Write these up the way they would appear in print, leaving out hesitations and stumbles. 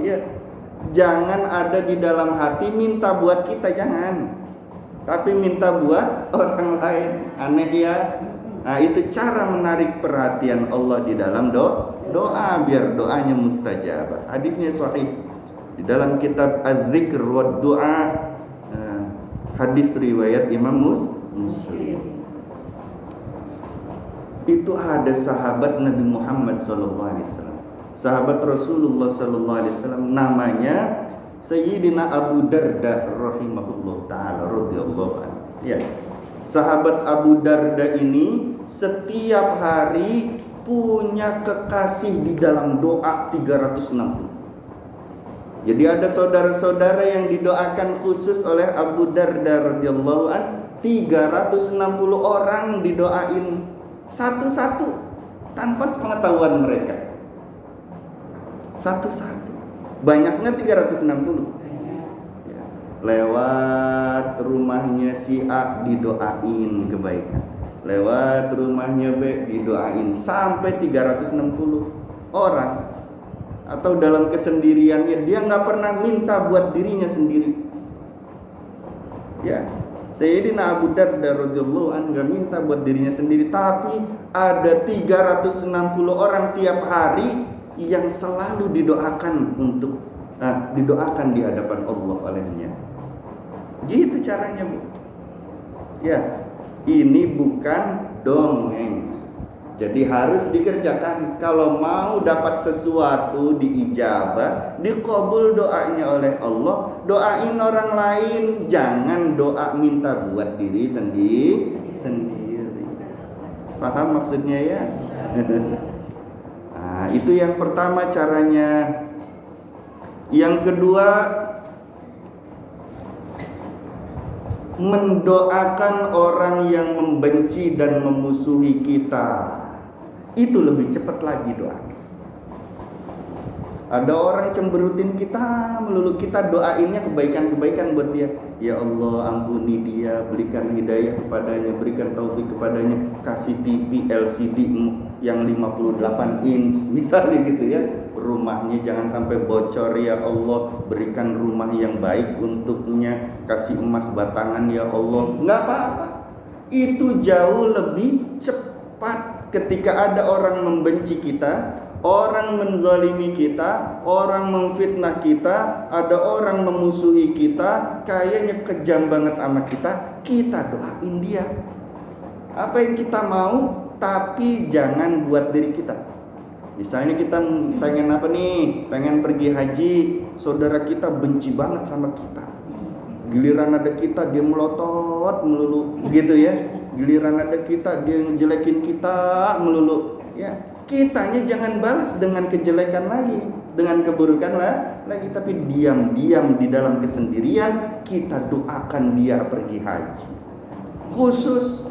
ya. Jangan ada di dalam hati minta buat kita, jangan. Tapi minta buat orang lain. Aneh ya. Nah, itu cara menarik perhatian Allah di dalam doa biar doanya mustajab. Hadisnya sahih di dalam kitab Az-Zikr wa Du'a, hadis riwayat Imam Muslim. Itu ada sahabat Nabi Muhammad SAW, sahabat Rasulullah SAW, namanya Sayyidina Abu Darda rahimahullah ta'ala radhiyallahu anhu. Ya. Sahabat Abu Darda ini setiap hari punya kekasih di dalam doa 360. Jadi ada saudara-saudara yang didoakan khusus oleh Abu Darda radhiyallahu anhu, 360 orang didoain satu-satu tanpa sepengetahuan mereka. Satu-satu. Banyaknya 360. Ya. Lewat rumahnya si A didoain kebaikan. Lewat rumahnya B didoain sampai 360 orang. Atau dalam kesendiriannya dia nggak pernah minta buat dirinya sendiri. Ya, Sayyidina Abu Darda radhiyallahu anhu nggak minta buat dirinya sendiri, tapi ada 360 orang tiap hari yang selalu didoakan didoakan di hadapan Allah olehnya. Gitu caranya, Bu. Ya, ini bukan dongeng. Jadi harus dikerjakan. Kalau mau dapat sesuatu diijabah, dikabul doanya oleh Allah, doain orang lain, jangan doa minta buat diri sendiri. Paham maksudnya ya? Nah, itu yang pertama caranya. Yang kedua, mendoakan orang yang membenci dan memusuhi kita. Itu lebih cepat lagi doa. Ada orang cemberutin kita melulu, kita doainnya kebaikan-kebaikan buat dia. Ya Allah, ampuni dia, berikan hidayah kepadanya, berikan taufik kepadanya, kasih TV LCD yang 58 inch misalnya gitu ya. Rumahnya jangan sampai bocor ya Allah, berikan rumah yang baik untuknya, kasih emas batangan ya Allah. Enggak apa-apa. Itu jauh lebih cepat. Ketika ada orang membenci kita, orang menzalimi kita, orang memfitnah kita, ada orang memusuhi kita, kayaknya kejam banget sama kita doain dia. Apa yang kita mau, tapi jangan buat diri kita. Misalnya kita pengen apa nih? Pengen pergi haji, saudara kita benci banget sama kita. Giliran ada kita dia melotot melulu, gitu ya. Giliran ada kita dia ngejelekin kita melulu, ya. Kitanya jangan balas dengan kejelekan lagi, dengan keburukan lagi, tapi diam-diam di dalam kesendirian kita doakan dia pergi haji. Khusus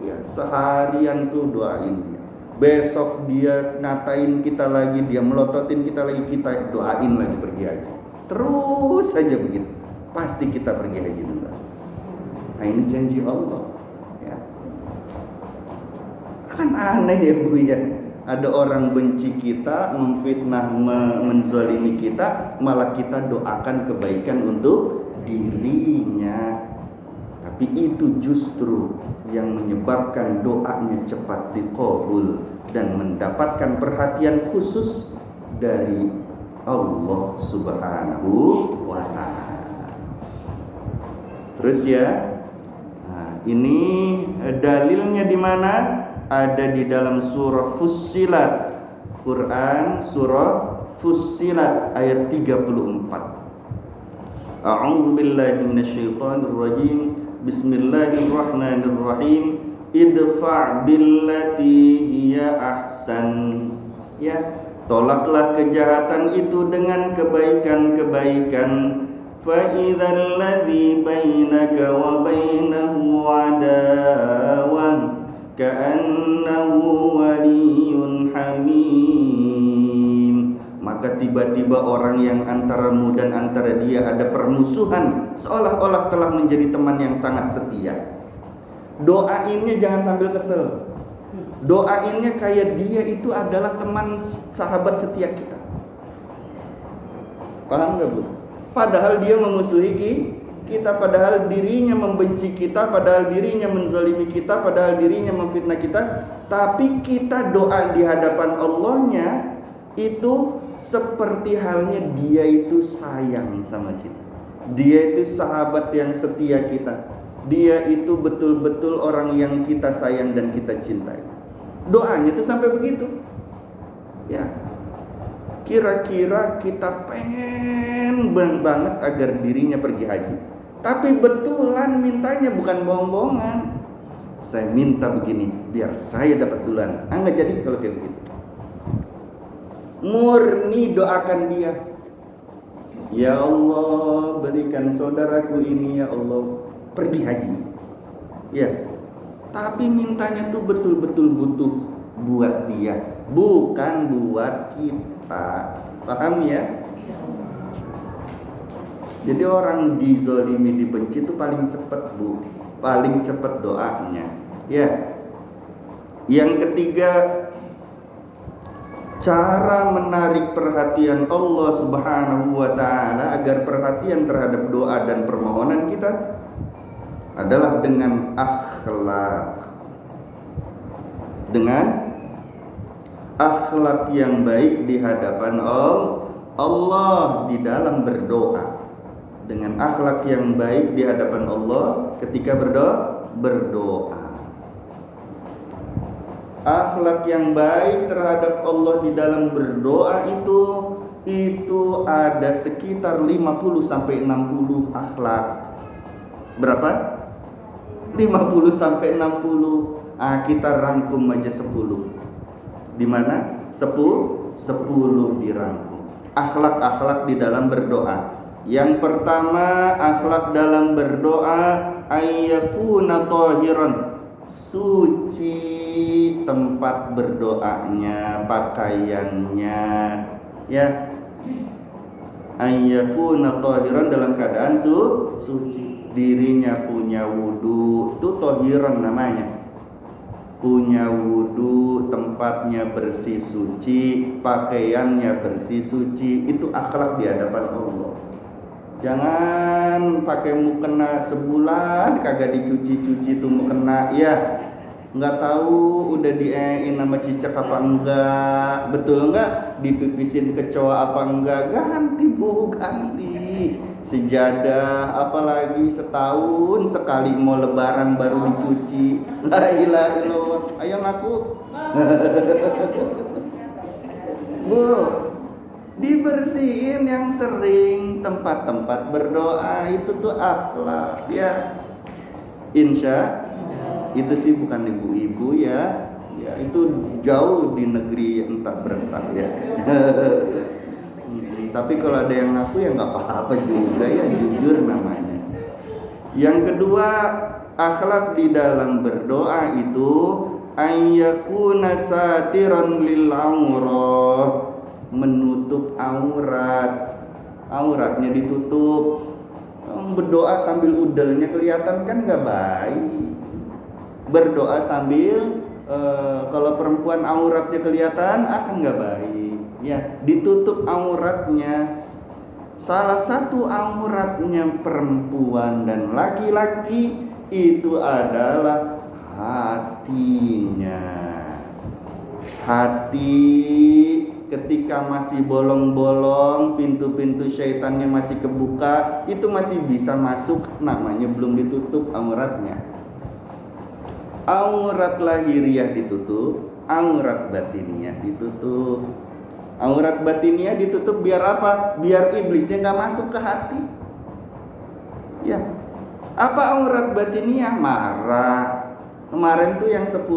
ya, seharian tuh doain dia. Besok dia ngatain kita lagi, dia melototin kita lagi, kita doain lagi pergi haji. Terus saja begitu. Pasti kita pergi haji dulu. Nah, ini janji Allah. Ya. Kan aneh ya Bu ya. Ada orang benci kita, memfitnah, menzalimi kita, malah kita doakan kebaikan untuk dirinya. Tapi itu justru yang menyebabkan doanya cepat dikabul dan mendapatkan perhatian khusus dari Allah Subhanahu wa ta'ala. Terus ya, nah, ini dalilnya di mana? Ada di dalam surah Fussilat, Quran surah Fussilat ayat 34. A'udzu billahi minasyaitonir rajim. Bismillahirrahmanirrahim. Idfa' billati hiya ahsan. Ya, tolaklah kejahatan itu dengan kebaikan-kebaikan. Fa idzal ladzi bainaka wa bainahu adawah ka'annahu waliyyun hamim. Maka tiba-tiba orang yang antaramu dan antara dia ada permusuhan, seolah-olah telah menjadi teman yang sangat setia. Doainnya jangan sambil kesel. Doainnya kayak dia itu adalah teman sahabat setia kita. Paham nggak, Bu? Padahal dia memusuhi kita, padahal dirinya membenci kita, padahal dirinya menzalimi kita, padahal dirinya memfitnah kita. Tapi kita doa di hadapan Allahnya itu seperti halnya dia itu sayang sama kita. Dia itu sahabat yang setia kita. Dia itu betul-betul orang yang kita sayang dan kita cintai. Doanya itu sampai begitu. Ya. Kira-kira kita pengen banget agar dirinya pergi haji. Tapi betulan mintanya bukan bohong-bohongan. Saya minta begini biar saya dapat duluan. Nggak jadi kalau kayak begitu. Murni doakan dia. Ya Allah, berikan saudaraku ini ya Allah pergi haji. Ya. Tapi mintanya tuh betul-betul butuh buat dia, bukan buat kita. Paham ya? Jadi orang dizolimi, dibenci itu paling cepat, Bu. Paling cepat doanya. Ya. Yang ketiga, cara menarik perhatian Allah Subhanahu wa taala agar perhatian terhadap doa dan permohonan kita adalah dengan akhlak. Dengan akhlak yang baik di hadapan Allah di dalam berdoa. Dengan akhlak yang baik di hadapan Allah ketika berdoa. Akhlak yang baik terhadap Allah di dalam berdoa itu ada sekitar 50 sampai 60 akhlak. Berapa? 50 sampai 60. Kita rangkum aja 10. Di mana? 10 dirangkum. Akhlak-akhlak di dalam berdoa. Yang pertama, akhlak dalam berdoa ayyakuna tahiran, suci tempat berdoanya, pakaiannya, ya. Ayyakuna tahiran dalam keadaan suci. Dirinya punya wudu, itu tahiran namanya. Punya wudu, tempatnya bersih suci, pakaiannya bersih suci, itu akhlak di hadapan Allah. Jangan pakai mukena sebulan kagak dicuci-cuci tuh mukena, ya. Nggak tahu udah diein sama cicak apa enggak, betul enggak? Dipipisin kecoa apa enggak? Ganti, Bu, ganti. Sejadah apalagi setahun sekali mau lebaran baru dicuci. La ilaha illallah. Ayo ngaku. Bu, dibersihin yang sering, tempat-tempat berdoa itu tuh akhlak, ya. Insya itu sih bukan ibu-ibu ya. Ya itu jauh di negeri entak berentak ya. Tapi kalau ada yang ngaku ya nggak apa-apa juga ya, jujur namanya. Yang kedua, akhlak di dalam berdoa itu ayyakuna satiran lil aurah, menutup aurat. Auratnya ditutup. Berdoa sambil udelnya kelihatan kan nggak baik. Berdoa sambil kalau perempuan auratnya kelihatan akan nggak baik. Ya, ditutup auratnya. Salah satu auratnya perempuan dan laki-laki itu adalah hatinya. Hati ketika masih bolong-bolong, pintu-pintu syaitannya masih kebuka, itu masih bisa masuk, namanya belum ditutup auratnya. Aurat lahiriah ditutup, aurat batiniah ditutup. Aurat batiniah ditutup biar apa? Biar iblisnya nggak masuk ke hati. Ya. Apa aurat batiniah? Marah. Kemarin tuh yang 10,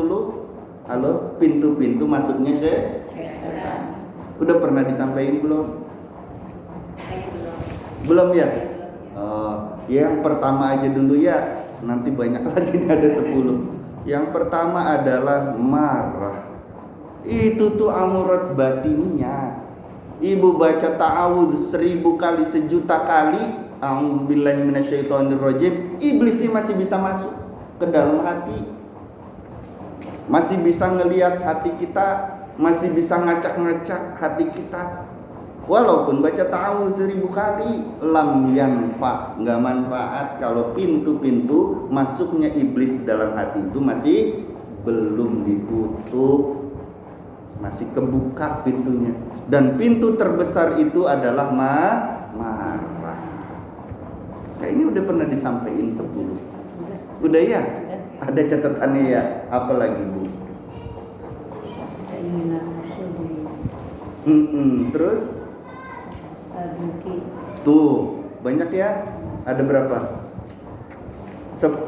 halo, pintu-pintu masuknya setan. Udah pernah disampaikan belum? Belum ya? Yang pertama aja dulu ya. Nanti banyak lagi nih, ada 10. Yang pertama adalah marah. Itu tuh aurat batinnya. Ibu baca ta'awudz 1000 kali, 1.000.000 kali, a'udzubillahi minasyaitonirrajim, iblisnya masih bisa masuk ke dalam hati. Masih bisa ngelihat hati kita, masih bisa ngacak-ngacak hati kita. Walaupun baca ta'awudz 1000 kali, lam yanfa, nggak manfaat kalau pintu-pintu masuknya iblis dalam hati itu masih belum ditutup, masih kebuka pintunya. Dan pintu terbesar itu adalah marah. Kayaknya udah pernah disampaikan 10. Udah ya? Ada catatannya ya? Apa lagi Bu? Terus? Tuh, banyak ya? Ada berapa? 10.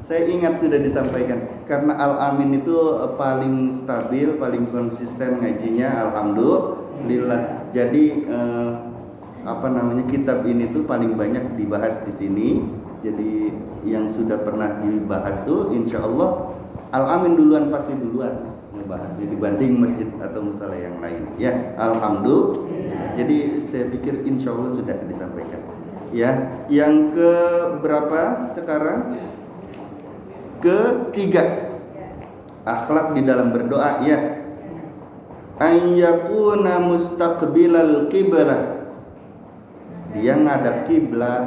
Saya ingat sudah disampaikan. Karena Al-Amin itu paling stabil, paling konsisten ngajinya, alhamdulillah. Jadi kitab ini tuh paling banyak dibahas di sini. Jadi yang sudah pernah dibahas tuh insya Allah Al-Amin duluan, pasti duluan ngebahasnya dibanding masjid atau musala yang lain ya, alhamdulillah. Jadi saya pikir insya Allah sudah disampaikan ya. Yang ke berapa sekarang? Ketiga, akhlak di dalam berdoa ya. Ayyakuna mustaqbilal qiblah, dia ngadap kiblat,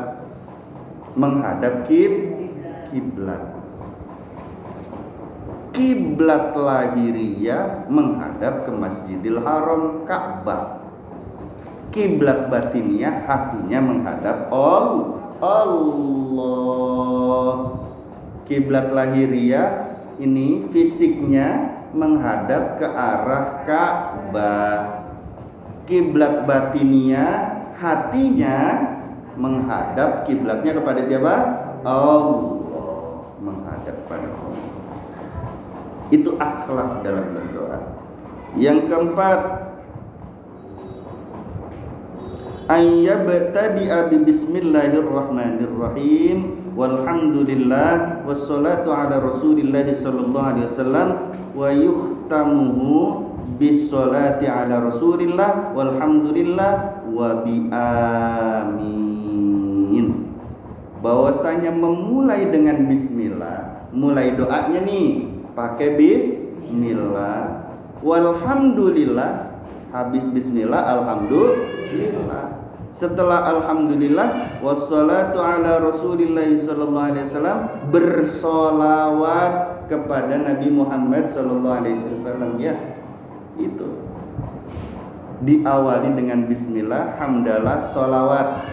menghadap kiblat. Kiblat lahiriyah menghadap ke Masjidil Haram Ka'bah. Kiblat batiniyah hatinya menghadap Allah. Kiblat lahiriyah ini fisiknya menghadap ke arah Ka'bah. Kiblat batiniyah hatinya menghadap kiblatnya kepada siapa? Allah, menghadap pada Allah. Itu akhlak dalam berdoa. Yang keempat, ayyabtadi'a bi bismillahirrahmanirrahim walhamdulillah wassalatu ala rasulillah sallallahu alaihi wasallam wa yukhtamuhu bis-sholati ala rasulillah walhamdulillah wa bi amin. Bahwasanya memulai dengan bismillah, mulai doanya nih pakai bismillah, walhamdulillah, habis bismillah alhamdulillah. Setelah alhamdulillah wassalatu ala rasulillah sallallahu alaihi wasallam, bersolawat kepada Nabi Muhammad sallallahu alaihi wasallam ya. Itu diawali dengan bismillah, hamdalah, solawat,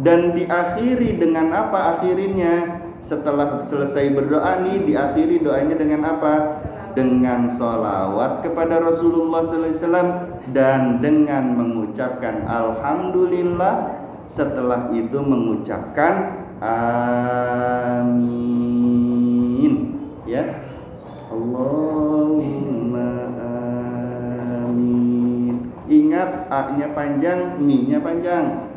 dan diakhiri dengan apa akhirnya? Setelah selesai berdoa nih, diakhiri doanya dengan apa? Dengan solawat kepada Rasulullah sallallahu alaihi wasallam dan dengan mengucapkan alhamdulillah. Setelah itu mengucapkan amin ya. Allahumma amin. Ingat A-nya panjang, Mi-nya panjang.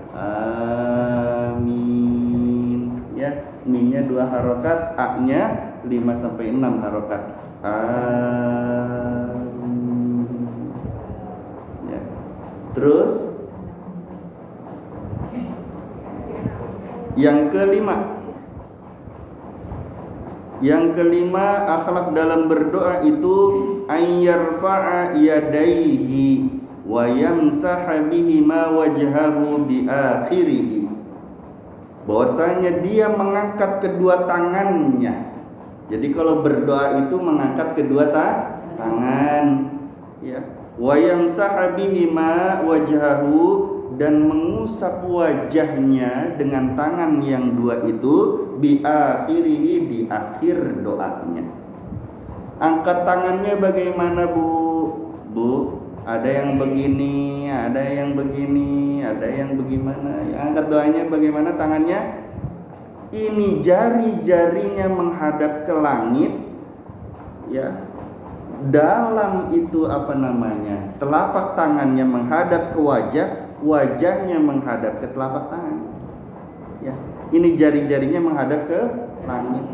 Amin ya. Mi-nya 2 harokat, A-nya 5-6 harokat. Amin ya. Terus yang kelima, akhlak dalam berdoa itu ayyarfa'a yadaihi wa yamsaha bihima wajhahu bi akhirih. Bahwasanya dia mengangkat kedua tangannya. Jadi kalau berdoa itu mengangkat kedua tangan ya. Wa yamsaha bihima wajhahu, dan mengusap wajahnya dengan tangan yang 2 itu bi akhirih, di akhir doanya. Angkat tangannya bagaimana Bu? Ada yang begini, ada yang begini, ada yang bagaimana. Angkat doanya bagaimana tangannya? Ini jari-jarinya menghadap ke langit ya. Dalam itu telapak tangannya menghadap ke wajah, wajahnya menghadap ke telapak tangan ya. Ini jari-jarinya menghadap ke langit.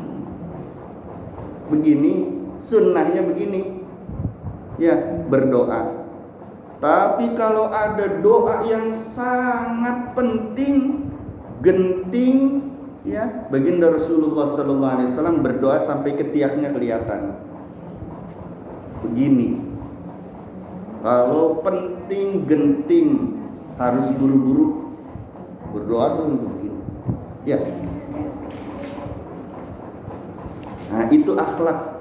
Begini, sunnahnya begini ya berdoa. Tapi kalau ada doa yang sangat penting, genting ya, baginda Rasulullah sallallahu alaihi wasallam berdoa sampai ketiaknya kelihatan. Begini. Kalau penting genting harus buru-buru berdoa tuh untuk begini. Ya. Nah, itu akhlak.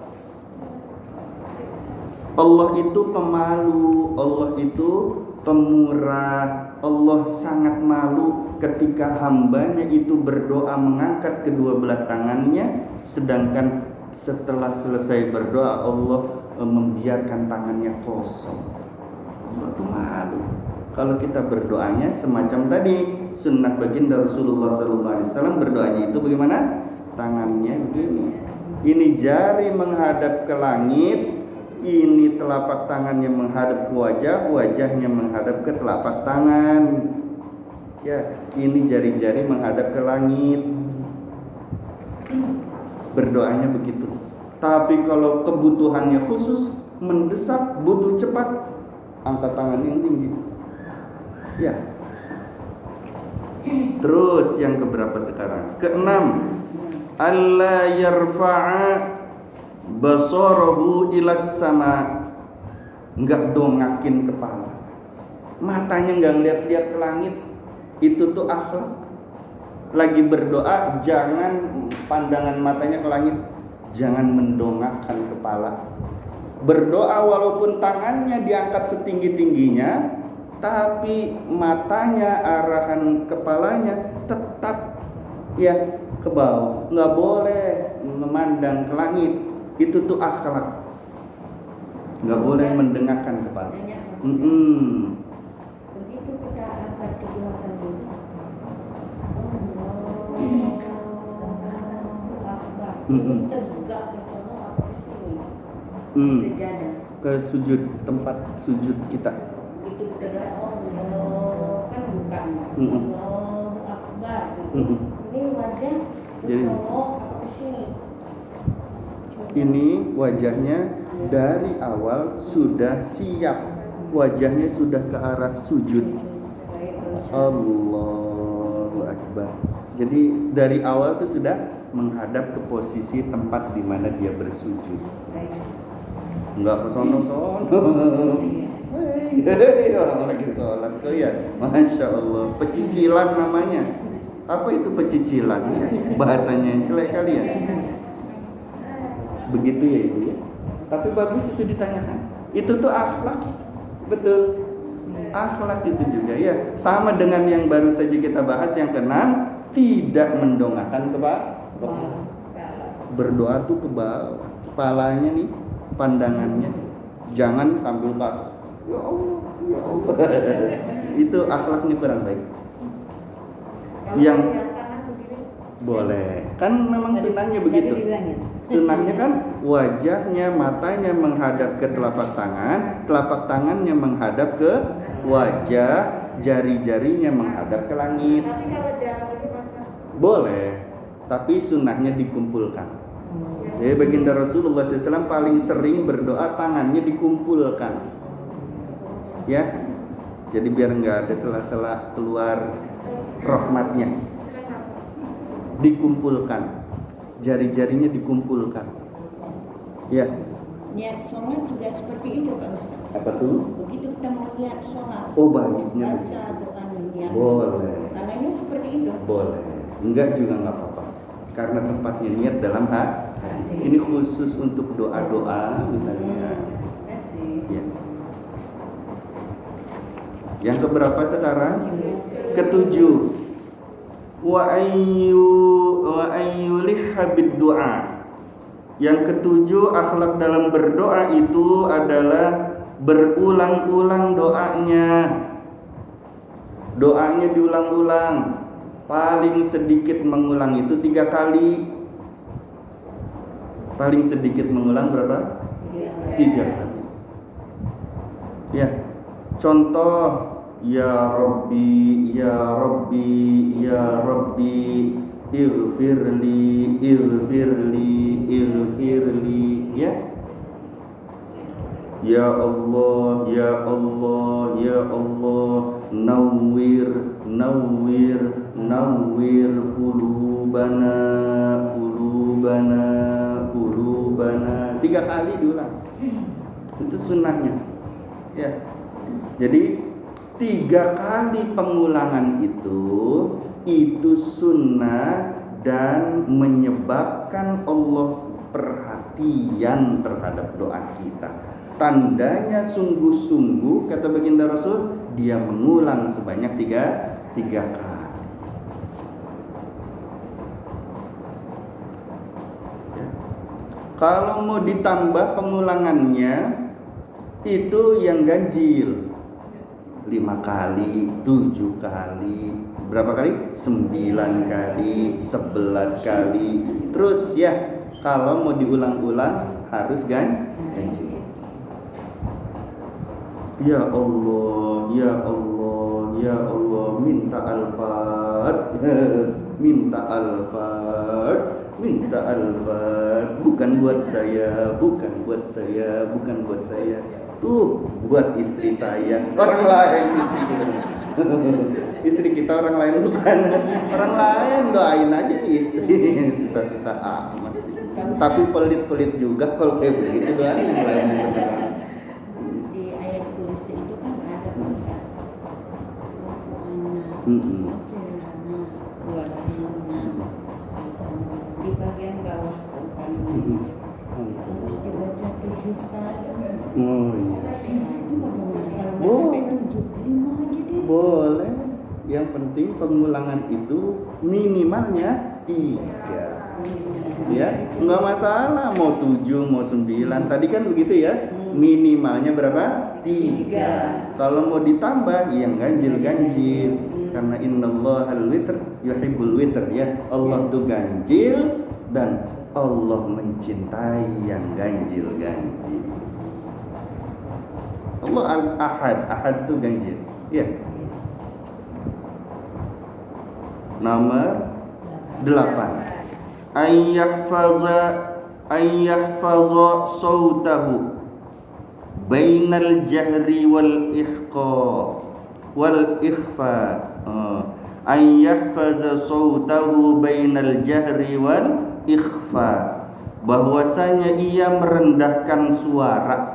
Allah itu pemalu, Allah itu pemurah. Allah sangat malu ketika hambanya itu berdoa mengangkat kedua belah tangannya, sedangkan setelah selesai berdoa Allah membiarkan tangannya kosong. Allah itu malu. Kalau kita berdoanya semacam tadi, sunnah baginda Rasulullah SAW berdoanya itu bagaimana? Tangannya begini. Ini jari menghadap ke langit, ini telapak tangannya menghadap ke wajah, wajahnya menghadap ke telapak tangan. Ya, ini jari-jari menghadap ke langit. Berdoanya begitu. Tapi kalau kebutuhannya khusus, mendesak, butuh cepat, angkat tangan yang tinggi. Ya. Terus yang keberapa sekarang? Keenam, alla yarfa'a basarahu ilas sama, enggak dongakin kepala, matanya enggak ngeliat-liat ke langit. Itu tuh akhlak. Lagi berdoa jangan pandangan matanya ke langit, jangan mendongakkan kepala. Berdoa walaupun tangannya diangkat setinggi-tingginya, tapi matanya, arahan kepalanya tetap ya ke bawah, nggak boleh memandang ke langit. Itu tuh akhlak. Nggak boleh mendengakkan kepala. Begitu kita angkat kedua kali, tegak ke sana apa ke sini, sejadah ke sujud, tempat sujud kita. itu tegak, kan bukan Allahu Akbar gitu. Ini wajah ke Jadi, sana apa ke sini. Ini wajahnya dari awal sudah siap, wajahnya sudah ke arah sujud. Allahu Akbar. Jadi dari awal tuh sudah menghadap ke posisi tempat di mana dia bersujud. Enggak ke sono-sono. Hei, orang lagi sholat kok ya. Masya Allah. Pecicilan namanya. Apa itu pecicilan ya? Bahasanya yang jelek kali ya. Begitu ya Ibu ya. Tapi bagus itu ditanyakan. Itu tuh akhlak. Betul. Akhlak itu juga ya. Sama dengan yang baru saja kita bahas yang keenam, tidak mendongakkan kepala. Berdoa tuh ke bawah. Kepalanya nih, pandangannya jangan sambil ke ya Allah, ya Allah. Itu akhlaknya kurang baik. Yang boleh. Kan memang sunnahnya begitu. Sunnahnya kan wajahnya, matanya menghadap ke telapak tangannya menghadap ke wajah, jari-jarinya menghadap ke langit. Tapi kalau jarang itu Mas, boleh, tapi sunnahnya dikumpulkan. Jadi baginda Rasulullah SAW paling sering berdoa tangannya dikumpulkan. Ya, jadi biar nggak ada sela-sela keluar rahmatnya. Dikumpulkan. Jari-jarinya dikumpulkan. Ya. niat sholat juga seperti itu Pak Ustaz. Apa tuh? Begitu kita mau niat sholat, Oh, baiknya baca doa niat. boleh. Tangannya seperti itu. Boleh. Enggak juga nggak apa-apa. Karena tempatnya niat dalam hati. Ini khusus untuk doa-doa misalnya. Ya. Yang keberapa sekarang? Ketujuh. Wa ayyulih habid doa. Yang ketujuh, akhlak dalam berdoa itu adalah berulang-ulang doanya. Doanya diulang-ulang. Paling sedikit mengulang itu 3 kali. Paling sedikit mengulang berapa? 3 kali. Ya. Contoh, ya Rabbi, ya Rabbi, ya Rabbi, ighfirli, ighfirli, ighfirli. Ya. Ya Allah, ya Allah, ya Allah, nawwir, nawwir, nawwir qulubana, qulubana, qulubana. 3 kali diulang. Itu sunnahnya. Ya. Jadi 3 kali pengulangan itu sunnah dan menyebabkan Allah perhatian terhadap doa kita. Tandanya sungguh-sungguh, kata baginda Rasul, dia mengulang sebanyak tiga kali. Ya. Kalau mau ditambah pengulangannya, itu yang ganjil 5 kali, 7 kali, berapa kali? 9 kali, 11 kali. Terus ya, kalau mau diulang-ulang harus ganjil. Ya Allah, ya Allah, ya Allah, minta al-fat, minta al-fat, minta al-fat. Bukan buat saya, bukan buat saya, bukan buat saya. Tuh, buat istri saya, orang lain istri kita. Istri kita orang lain bukan orang lain, doain aja istri. Susah-susah amat sih. Tapi pelit-pelit juga kalau kayak begitu, doain yang lain beneran. Di bagian bawah bukan harus dibaca 7 kali. Oh iya. Sampai 7, 5 aja deh. Boleh. Yang penting pengulangan itu minimalnya 3. Ya, nggak masalah mau 7 mau 9. Tadi kan begitu ya. Minimalnya berapa? 3. Kalau mau ditambah yang ganjil. Karena innallahal witr yuhibbul witr, ya. Allah tuh ganjil dan Allah mencintai yang ganjil-ganjil. Allah al-ahad, ahad tuh ganjil. Ya. Nomor 8. Ayyahfaza sautahu bainal jahri wal ikhfa. Ayyahfaza sautahu bainal jahri wal ikhfa. Bahwasanya ia merendahkan suara.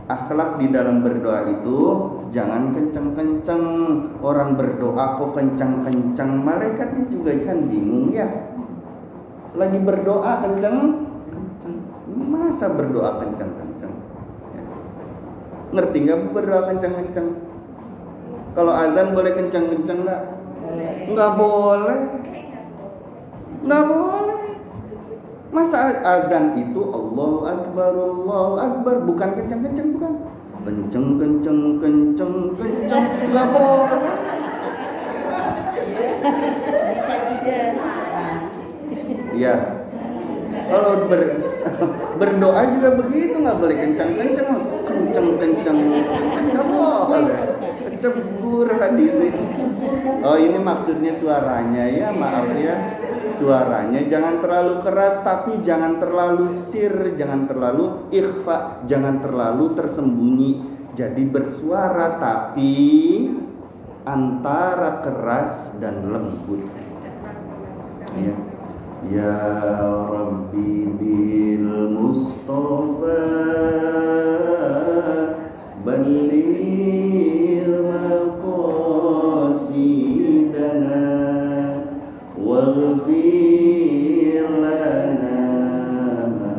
Akhlak di dalam berdoa itu jangan kencang-kencang. Orang berdoa kok kencang-kencang, malaikatnya juga kan bingung ya. Lagi berdoa kencang-kencang, masa berdoa kencang-kencang ya. Ngerti nggak berdoa kencang-kencang? Kalau azan boleh kencang-kencang nggak? Nggak boleh. Nggak boleh. Masa azan itu Allahu Akbar, bukan kencang-kencang, bukan. Kencang, nggak boleh. Bisa juga. Ya. Kalau berdoa juga begitu, nggak boleh kencang-kencang, nggak boleh. Kecebur hadirin. Oh, ini maksudnya suaranya ya, maaf ya. Suaranya jangan terlalu keras, tapi jangan terlalu sir, jangan terlalu ikhfa, jangan terlalu tersembunyi. Jadi bersuara tapi antara keras dan lembut. Ya. Ya Rabbi bil Mustafa balligh maqasidana waghfir lana ma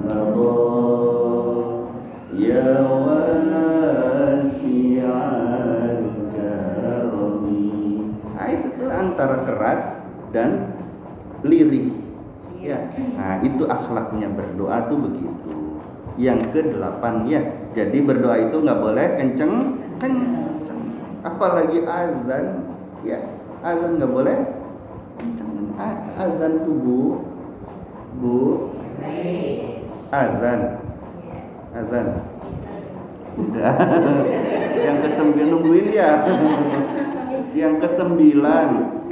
madha ya wasi'al karami. Itu tuh antara keras dan lirih ya. Nah, itu akhlaknya berdoa tuh begitu. Yang ke-8 ya. Jadi berdoa itu nggak boleh kenceng, apalagi azan ya. Azan nggak boleh kenceng. Azan tuh bu azan udah. Yang ke-9 nungguin ya. Yang ke-9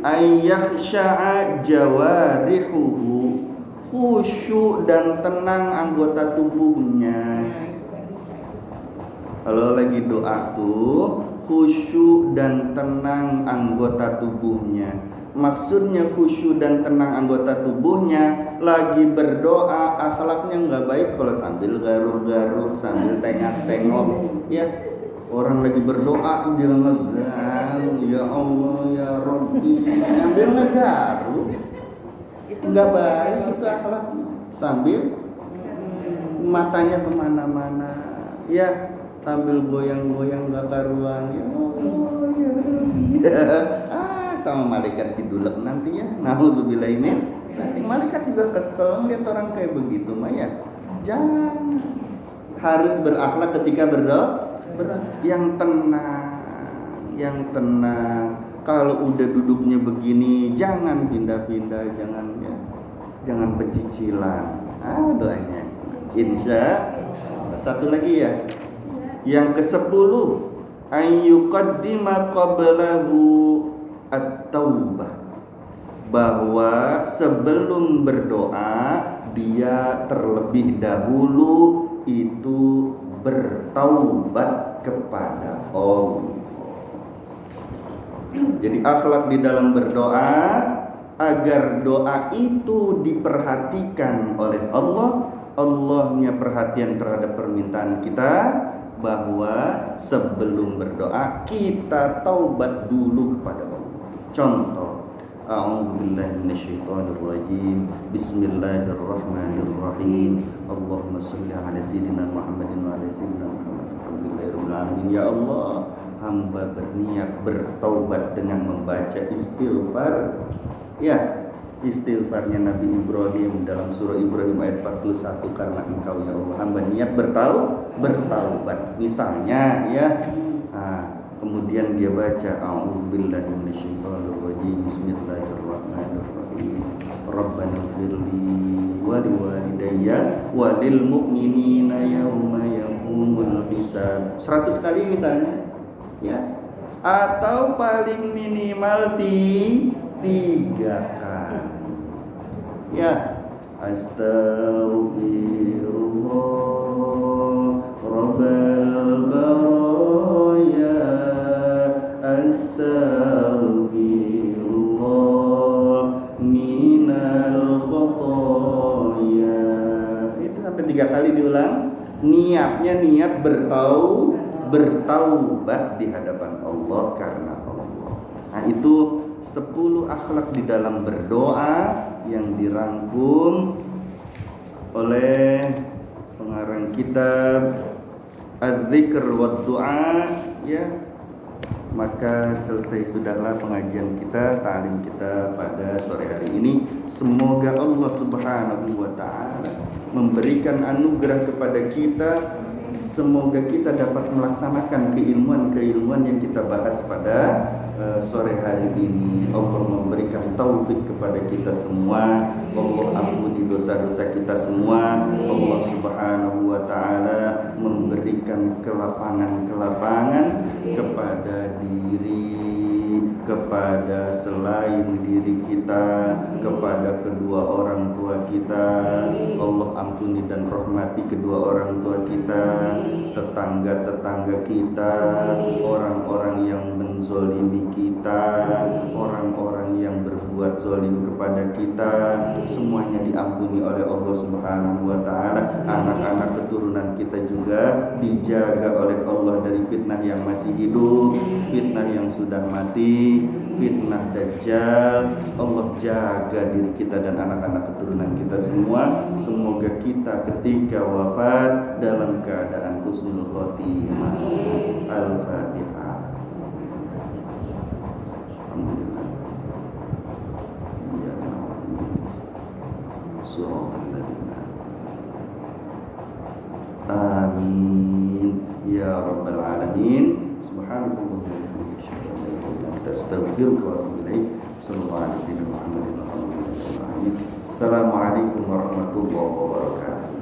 ayyakhsha'a jawarihuhu, khusyuk dan tenang anggota tubuhnya. Kalau lagi doa tuh khusyuk dan tenang anggota tubuhnya. Maksudnya khusyuk dan tenang anggota tubuhnya, lagi berdoa akhlaknya nggak baik kalau sambil garuk-garuk, sambil tengok-tengok ya. Orang lagi berdoa dia ngegaruk, ya Allah ya Rabbi, sambil ngegaruk. Enggak baik itu akhlak. Sambil matanya kemana-mana, ya sambil goyang-goyang gak karuan, ya Allah ya Rabbi. Sama malaikat didulek nanti ya. Nauzubillahimin. Nanti malaikat juga kesel lihat orang kayak begitu mah ya. Jangan. Harus berakhlak ketika berdoa. Yang tenang. Kalau udah duduknya begini, jangan pindah-pindah, jangan pecicilan. Doanya. Insya. Satu lagi ya. Yang ke-10, ayyuqaddima qablahu at-taubah. Bahwa sebelum berdoa dia terlebih dahulu itu bertaubat kepada Allah. Jadi akhlak di dalam berdoa agar doa itu diperhatikan oleh Allah. Allahnya perhatian terhadap permintaan kita, bahwa sebelum berdoa kita taubat dulu kepada Allah. Contoh, a'udzubillahi minasyaitonirrajim. Bismillahirrahmanirrahim. Allahumma shalli ala sayyidina Muhammadin wa ala sayyidina Muhammad. Alhamdulillahirabbil alamin. Ya Allah, hamba berniat bertaubat dengan membaca istighfar. Ya, istighfarnya Nabi Ibrahim dalam surah Ibrahim ayat 41, karena Engkau ya Allah hamba niat bertaubat. Misalnya ya. Kemudian dia baca a'udzubillahi minasyaitonirrajim. Bismillahirrahmanirrahim. Rabbana ighfirli wa liwalidayya wa lil mu'minina yauma yaqumul hisab. 100 kali misalnya. Ya. Atau paling minimal 3 kali. Ya. Astaghfirullah rabbal baraya. Astaghfirullah minal khotoya. Itu sampai 3 kali diulang. Niatnya niat bertaubat di hadapan Allah karena Allah. Nah, itu 10 akhlak di dalam berdoa yang dirangkum oleh pengarang kitab Adz-Dzikr wa Du'a ya. Maka selesai sudahlah pengajian kita, ta'lim kita pada sore hari ini. Semoga Allah Subhanahu wa taala memberikan anugerah kepada kita. Semoga kita dapat melaksanakan keilmuan yang kita bahas pada sore hari ini. Allah memberikan taufik kepada kita semua. Allah ampuni dosa-dosa kita semua. Allah Subhanahu wa taala memberikan kelapangan kepada diri, kepada selain diri kita, kepada kedua orang tua kita. Allah ampuni dan rahmati kedua orang tua kita, tetangga-tetangga kita, orang-orang yang menzolimi kita, orang-orang yang berbuat zolim kepada kita, semuanya diampuni oleh Allah Subhanahu wa taala. Anak-anak keturunan kita juga dijaga oleh Allah dari fitnah yang masih hidup, fitnah yang sudah mati, fitnah dajjal. Allah jaga diri kita dan anak-anak keturunan kita semua. Semoga kita ketika wafat dalam keadaan husnul khotimah. Al-Fatihah. Alhamdulillah. Ya Amin ya rabbal alamin. Subhanallah wa bihamdihi astaghfiruka wa atubu ilaik. Sallallahu alaihi wa sallam. Assalamualaikum warahmatullahi wabarakatuh.